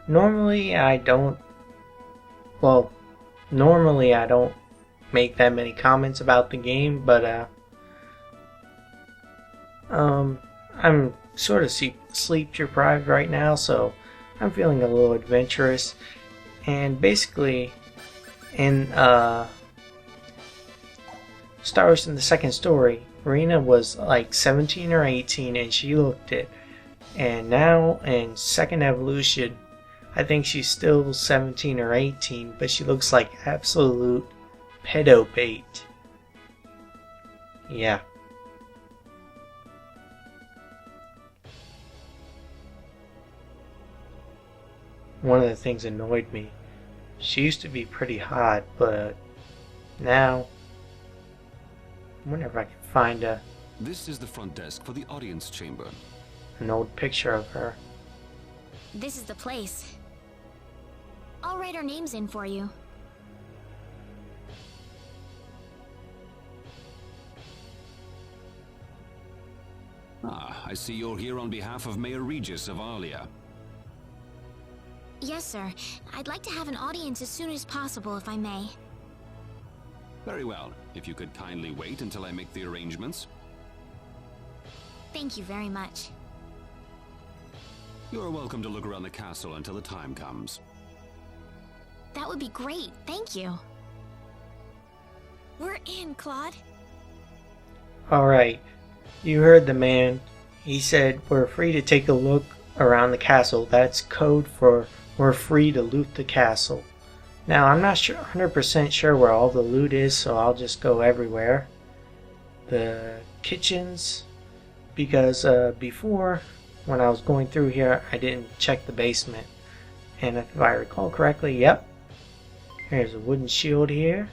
Normally I don't, well, normally I don't make that many comments about the game, but I'm sort of sleep deprived right now, so I'm feeling a little adventurous. And basically, in Star Wars in the second story, Rena was like 17 or 18 and she looked it. And now in second evolution, I think she's still 17 or 18, but she looks like absolute pedo bait. Yeah. One of the things annoyed me. She used to be pretty hot, but now, I wonder if I can find This is the front desk for the audience chamber. an old picture of her. This is the place. I'll write our names in for you. Ah, I see you're here on behalf of Mayor Regis of Alia. Yes, sir. I'd like to have an audience as soon as possible, if I may. Very well. If you could kindly wait until I make the arrangements. Thank you very much. You're welcome to look around the castle until the time comes. That would be great. Thank you. We're in, Claude. Alright, you heard the man. He said we're free to take a look around the castle. That's code for we're free to loot the castle. Now, I'm not 100% sure where all the loot is, so I'll just go everywhere. The kitchens, because before, when I was going through here, I didn't check the basement. And if I recall correctly, yep, there's a wooden shield here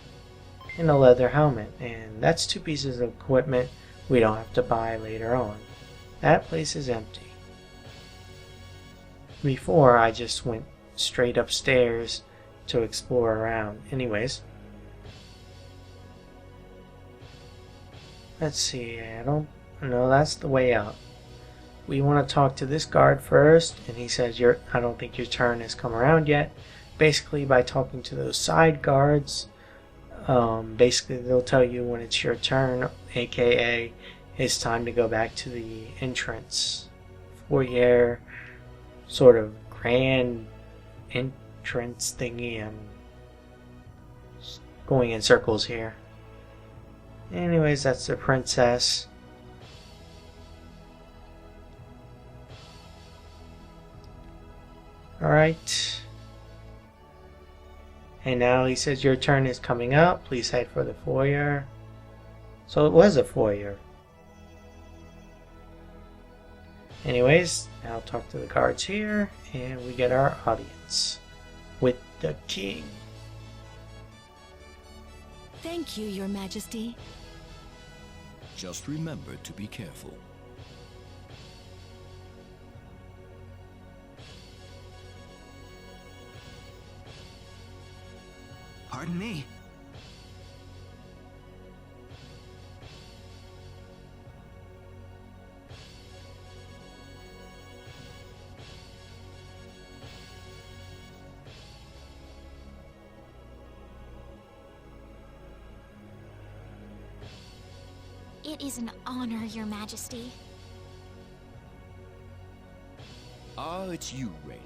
and a leather helmet. And that's 2 pieces of equipment we don't have to buy later on. That place is empty. Before, I just went straight upstairs to explore around. Anyways, let's see, I don't know, that's the way out. We want to talk to this guard first, and he says, I don't think your turn has come around yet. Basically, by talking to those side guards, basically they'll tell you when it's your turn, aka it's time to go back to the entrance foyer, sort of grand entrance thingy. I'm going in circles here. Anyways, that's the princess. Alright. And now he says your turn is coming up. Please head for the foyer. So it was a foyer. Anyways, now I'll talk to the guards here, and we get our audience with the king. Thank you, Your Majesty. Just remember to be careful. Pardon me. It is an honor, Your Majesty. Ah, it's you, Reyna.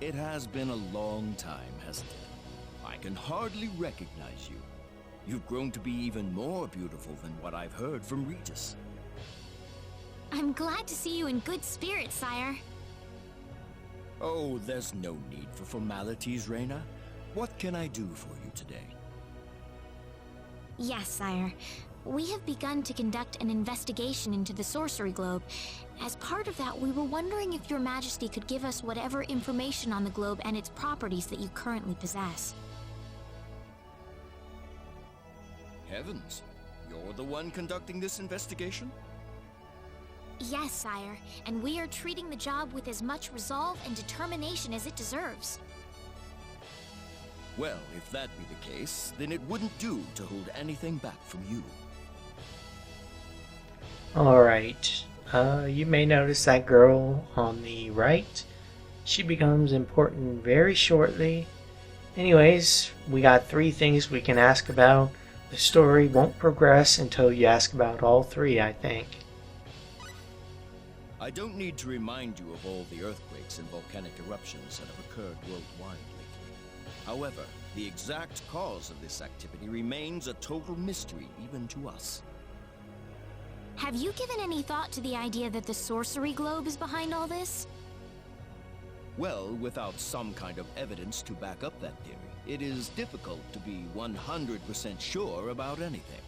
It has been a long time, hasn't it? I can hardly recognize you. You've grown to be even more beautiful than what I've heard from Regis. I'm glad to see you in good spirits, sire. Oh, there's no need for formalities, Reyna. What can I do for you today? Yes, sire. We have begun to conduct an investigation into the Sorcery Globe. As part of that, we were wondering if Your Majesty could give us whatever information on the globe and its properties that you currently possess. Heavens, you're the one conducting this investigation? Yes, sire, and we are treating the job with as much resolve and determination as it deserves. Well, if that be the case, then it wouldn't do to hold anything back from you. Alright, you may notice that girl on the right. She becomes important very shortly. Anyways, we got 3 things we can ask about. The story won't progress until you ask about all 3, I think. I don't need to remind you of all the earthquakes and volcanic eruptions that have occurred worldwide lately. However, the exact cause of this activity remains a total mystery even to us. Have you given any thought to the idea that the sorcery globe is behind all this? Well, without some kind of evidence to back up that theory, it is difficult to be 100% sure about anything.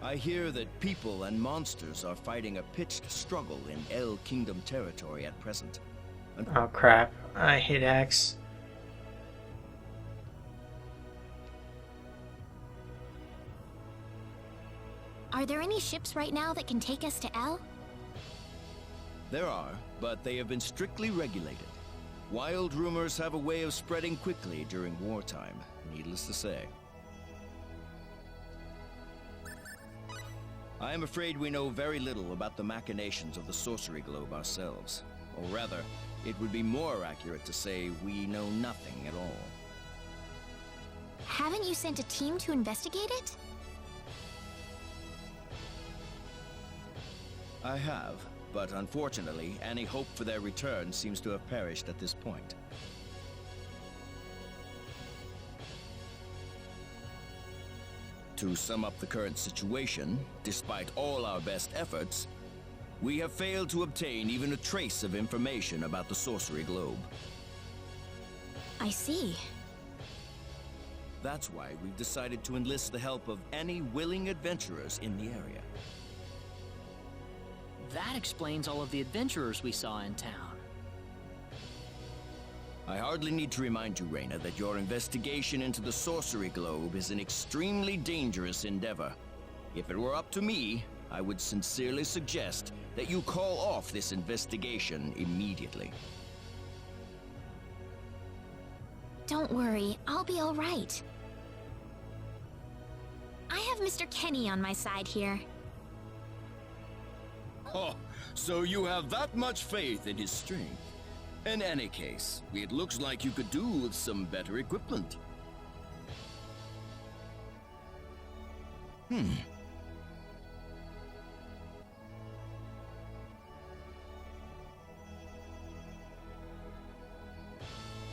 I hear that people and monsters are fighting a pitched struggle in El Kingdom territory at present. Oh crap, I hit X. Are there any ships right now that can take us to El? There are, but they have been strictly regulated. Wild rumors have a way of spreading quickly during wartime, needless to say. I am afraid we know very little about the machinations of the sorcery globe ourselves. Or rather, it would be more accurate to say we know nothing at all. Haven't you sent a team to investigate it? I have, but unfortunately, any hope for their return seems to have perished at this point. To sum up the current situation, despite all our best efforts, we have failed to obtain even a trace of information about the sorcery globe. I see. That's why we've decided to enlist the help of any willing adventurers in the area. That explains all of the adventurers we saw in town. I hardly need to remind you, Reyna, that your investigation into the sorcery globe is an extremely dangerous endeavor. If it were up to me, I would sincerely suggest that you call off this investigation immediately. Don't worry, I'll be all right. I have Mr. Kenny on my side here. Oh, so you have that much faith in his strength? In any case, it looks like you could do with some better equipment.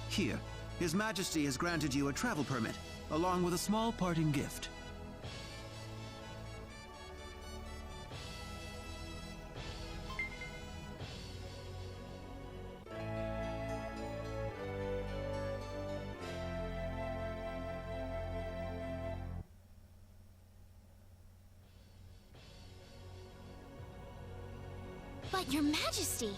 Here, His Majesty has granted you a travel permit, along with a small parting gift. But Your Majesty!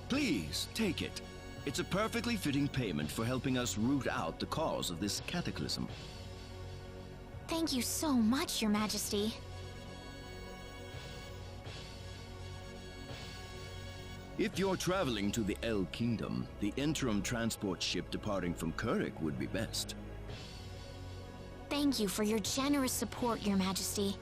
Please, take it. It's a perfectly fitting payment for helping us root out the cause of this cataclysm. Thank you so much, Your Majesty. If you're traveling to the El Kingdom, the interim transport ship departing from Kurik would be best. Thank you for your generous support, Your Majesty.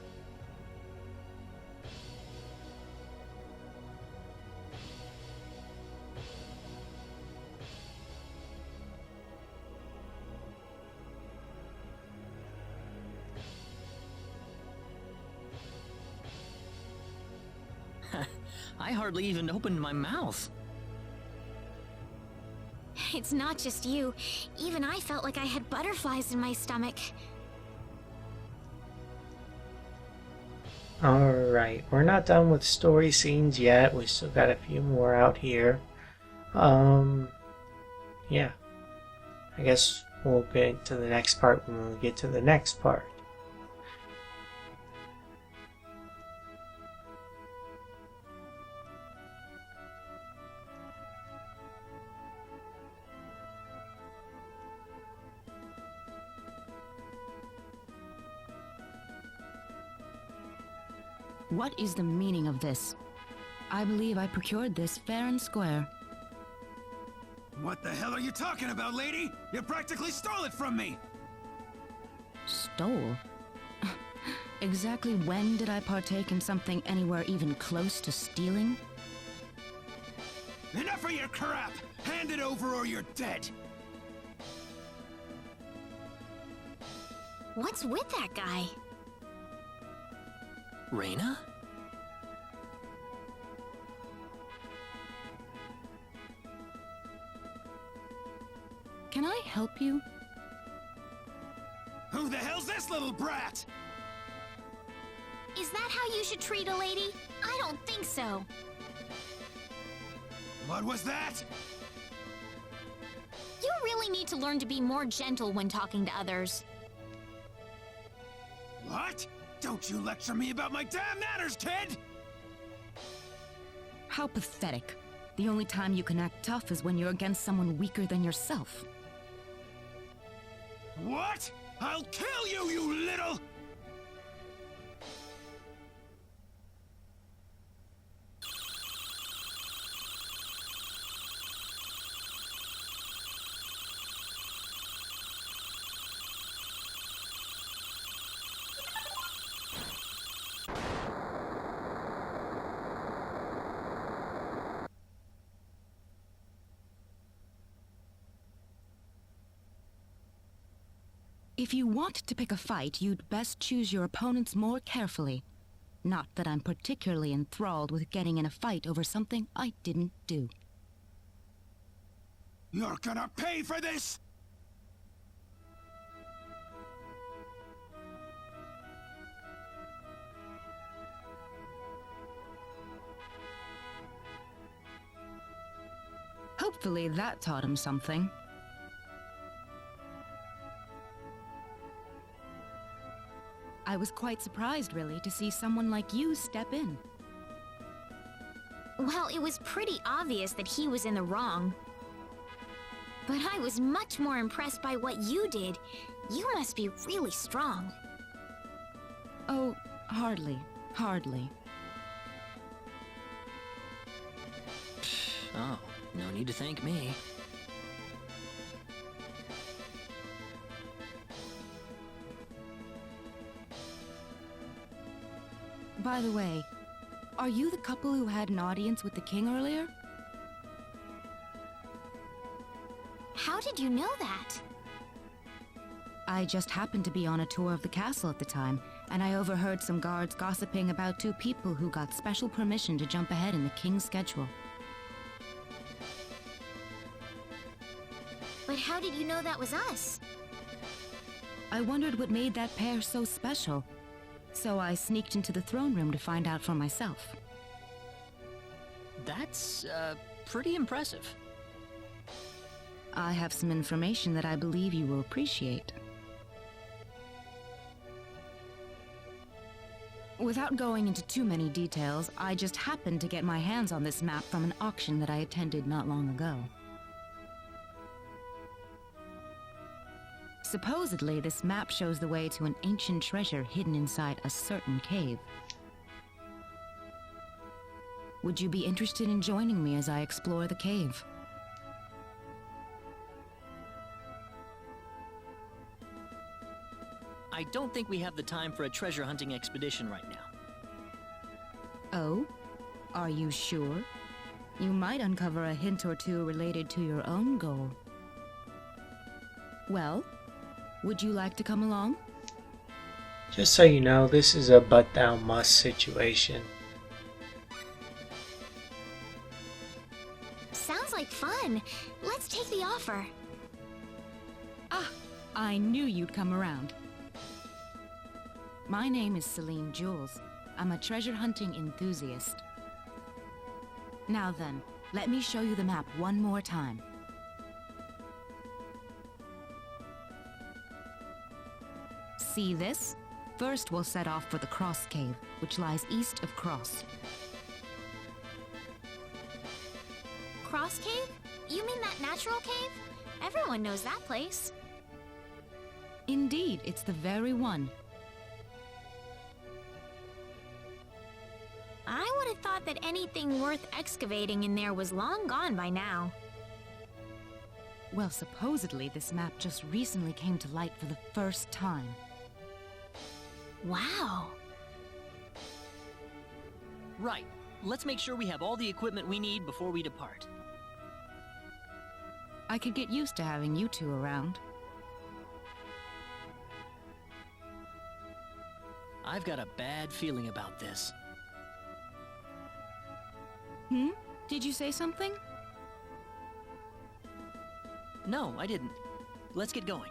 I hardly even opened my mouth. It's not just you. Even I felt like I had butterflies in my stomach. Alright, we're not done with story scenes yet. We still got a few more out here. Yeah. I guess we'll get to the next part when we get to the next part. What is the meaning of this? I believe I procured this fair and square. What the hell are you talking about, lady? You practically stole it from me! Stole? Exactly when did I partake in something anywhere even close to stealing? Enough of your crap! Hand it over or you're dead! What's with that guy? Reyna? Can I help you? Who the hell's this little brat? Is that how you should treat a lady? I don't think so. What was that? You really need to learn to be more gentle when talking to others. What? Don't you lecture me about my damn manners, kid! How pathetic. The only time you can act tough is when you're against someone weaker than yourself. What? I'll kill you, you little... If you want to pick a fight, you'd best choose your opponents more carefully. Not that I'm particularly enthralled with getting in a fight over something I didn't do. You're gonna pay for this! Hopefully that taught him something. I was quite surprised, really, to see someone like you step in. Well, it was pretty obvious that he was in the wrong. But I was much more impressed by what you did. You must be really strong. Oh, hardly. Hardly. Oh, no need to thank me. By the way, are you the couple who had an audience with the king earlier? How did you know that? I just happened to be on a tour of the castle at the time, and I overheard some guards gossiping about two people who got special permission to jump ahead in the king's schedule. But how did you know that was us? I wondered what made that pair so special, so I sneaked into the throne room to find out for myself. That's, pretty impressive. I have some information that I believe you will appreciate. Without going into too many details, I just happened to get my hands on this map from an auction that I attended not long ago. Supposedly, this map shows the way to an ancient treasure hidden inside a certain cave. Would you be interested in joining me as I explore the cave? I don't think we have the time for a treasure hunting expedition right now. Oh? Are you sure? You might uncover a hint or two related to your own goal. Well, would you like to come along? Just so you know, this is a but thou must situation. Sounds like fun. Let's take the offer. Ah, I knew you'd come around. My name is Celine Jules. I'm a treasure hunting enthusiast. Now then, let me show you the map one more time. See this? First, we'll set off for the Cross Cave, which lies east of Cross. Cross Cave? You mean that natural cave? Everyone knows that place. Indeed, it's the very one. I would have thought that anything worth excavating in there was long gone by now. Well, supposedly this map just recently came to light for the first time. Wow. Right. Let's make sure we have all the equipment we need before we depart. I could get used to having you two around. I've got a bad feeling about this. Hmm? Did you say something? No, I didn't. Let's get going.